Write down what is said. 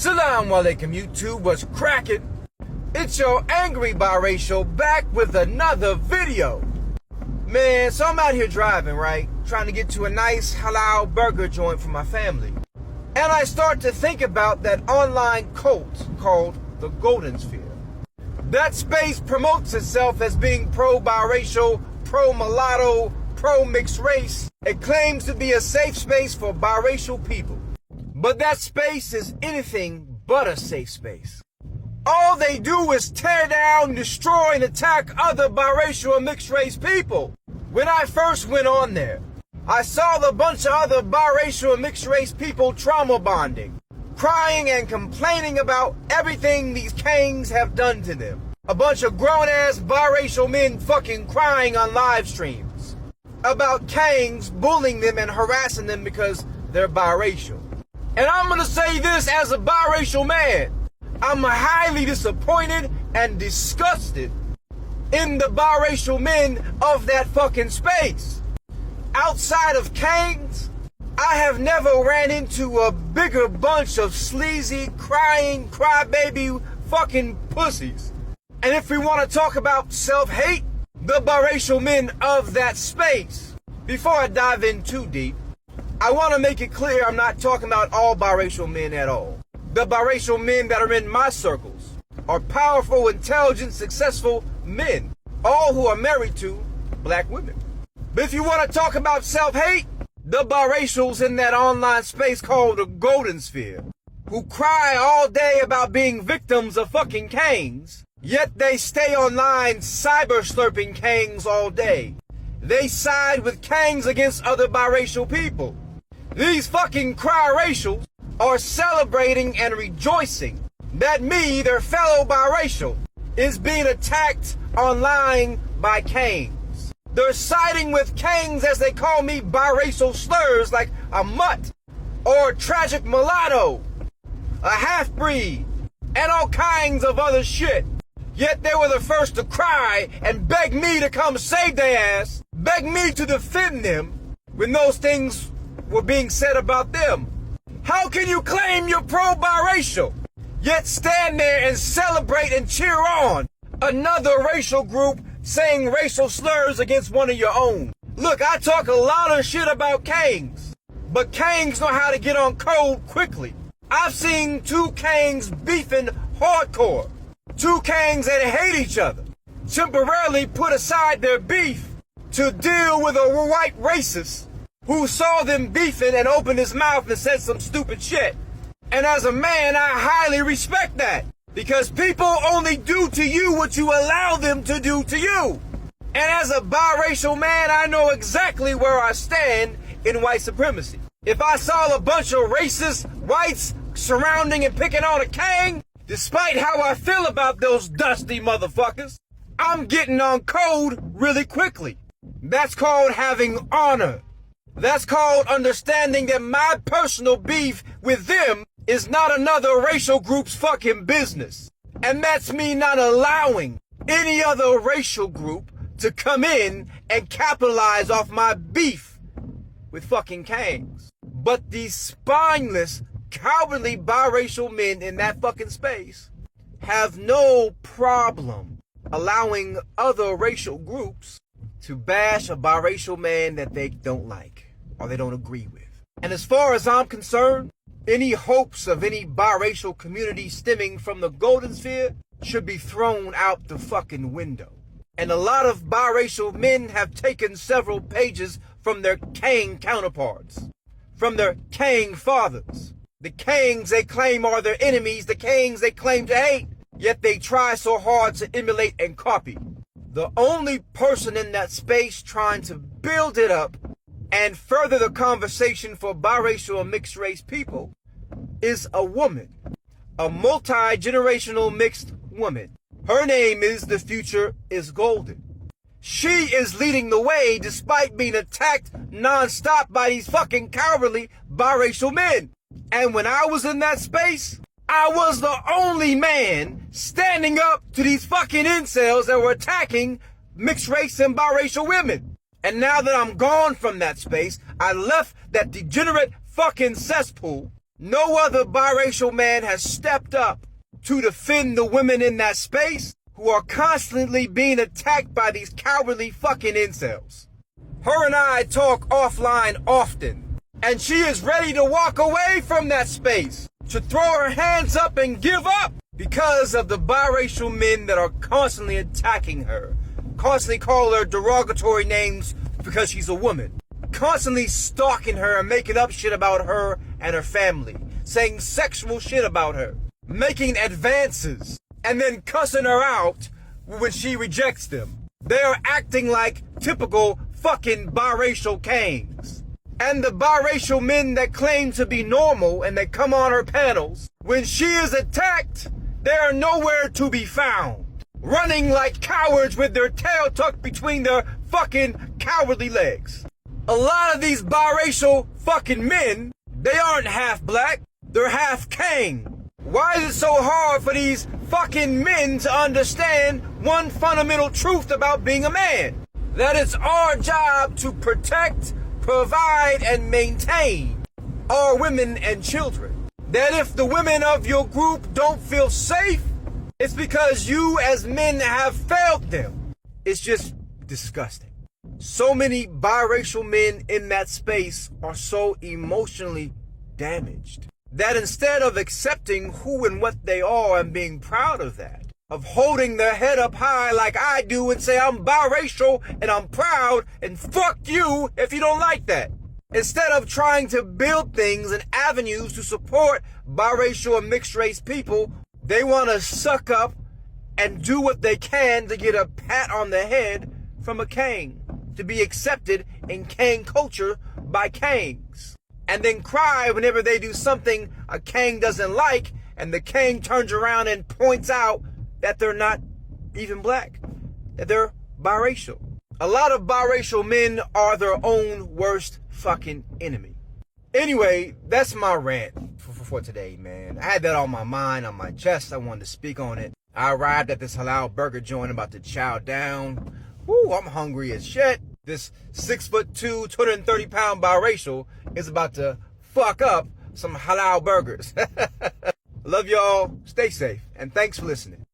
Assalamu alaikum YouTube, what's cracking? It's your angry biracial back with another video. Man, so I'm out here driving, right? Trying to get to a nice halal burger joint for my family. And I start to think about that online cult called the Golden Sphere. That space promotes itself as being pro-biracial, pro-mulatto, pro-mixed race. It claims to be a safe space for biracial people. But that space is anything but a safe space. All they do is tear down, destroy, and attack other biracial and mixed race people. When I first went on there, I saw a bunch of other biracial and mixed race people trauma bonding, crying and complaining about everything these Kangz have done to them. A bunch of grown-ass biracial men fucking crying on live streams about Kangz bullying them and harassing them because they're biracial. And I'm gonna say this as a biracial man. I'm highly disappointed and disgusted in the biracial men of that fucking space. Outside of Kangz, I have never ran into a bigger bunch of sleazy, crying, crybaby fucking pussies. And if we want to talk about self-hate, the biracial men of that space. Before I dive in too deep, I want to make it clear I'm not talking about all biracial men at all. The biracial men that are in my circles are powerful, intelligent, successful men, all who are married to black women. But if you want to talk about self-hate, the biracials in that online space called the Golden Sphere, who cry all day about being victims of fucking Kangz, yet they stay online cyber slurping Kangz all day. They side with Kangz against other biracial people. These fucking cry-racials are celebrating and rejoicing that me, their fellow biracial, is being attacked online by Kangz. They're siding with Kangz as they call me biracial slurs like a mutt, or tragic mulatto, a half-breed, and all kinds of other shit. Yet they were the first to cry and beg me to come save their ass, beg me to defend them when those things were being said about them. How can you claim you're pro-biracial, yet stand there and celebrate and cheer on another racial group saying racial slurs against one of your own? Look, I talk a lot of shit about Kangz, but Kangz know how to get on code quickly. I've seen two Kangz beefing hardcore. Two Kangz that hate each other temporarily put aside their beef to deal with a white racist who saw them beefing and opened his mouth and said some stupid shit. And as a man, I highly respect that, because people only do to you what you allow them to do to you. And as a biracial man, I know exactly where I stand in white supremacy. If I saw a bunch of racist whites surrounding and picking on a Kang, despite how I feel about those dusty motherfuckers, I'm getting on code really quickly. That's called having honor. That's called understanding that my personal beef with them is not another racial group's fucking business. And that's me not allowing any other racial group to come in and capitalize off my beef with fucking Kangz. But these spineless, cowardly biracial men in that fucking space have no problem allowing other racial groups to bash a biracial man that they don't like or they don't agree with. And as far as I'm concerned, any hopes of any biracial community stemming from the Golden Sphere should be thrown out the fucking window. And a lot of biracial men have taken several pages from their Kang counterparts, from their Kang fathers. The Kangz they claim are their enemies, the Kangz they claim to hate, yet they try so hard to emulate and copy. The only person in that space trying to build it up and further the conversation for biracial and mixed race people is a woman, a multi-generational mixed woman. Her name is The Future is Golden. She is leading the way despite being attacked non-stop by these fucking cowardly biracial men. And when I was in that space, I was the only man standing up to these fucking incels that were attacking mixed race and biracial women. And now that I'm gone from that space, I left that degenerate fucking cesspool, No other biracial man has stepped up to defend the women in that space who are constantly being attacked by these cowardly fucking incels. Her and I talk offline often, and she is ready to walk away from that space, to throw her hands up and give up because of the biracial men that are constantly attacking her, constantly calling her derogatory names because she's a woman, constantly stalking her and making up shit about her and her family, saying sexual shit about her, making advances, and then cussing her out when she rejects them. They are acting like typical fucking biracial Kangz. And the biracial men that claim to be normal and that come on her panels, when she is attacked, they are nowhere to be found, running like cowards with their tail tucked between their fucking cowardly legs. A lot of these biracial fucking men, they aren't half black, they're half Kang. Why is it so hard for these fucking men to understand one fundamental truth about being a man? That it's our job to protect, provide, and maintain our women and children. That if the women of your group don't feel safe, it's because you as men have failed them. It's just disgusting. So many biracial men in that space are so emotionally damaged that instead of accepting who and what they are and being proud of that, of holding their head up high like I do and say I'm biracial and I'm proud and fuck you if you don't like that. Instead of trying to build things and avenues to support biracial and mixed race people, they want to suck up and do what they can to get a pat on the head from a Kang, to be accepted in Kang culture by Kangz, and then cry whenever they do something a Kang doesn't like and the Kang turns around and points out that they're not even black, that they're biracial. A lot of biracial men are their own worst fucking enemy. Anyway, that's my rant for today, man. I had that on my mind, on my chest. I wanted to speak on it. I arrived at this halal burger joint, about to chow down. Woo, I'm hungry as shit. This 6'2", 230-pound biracial is about to fuck up some halal burgers. Love y'all. Stay safe. And thanks for listening.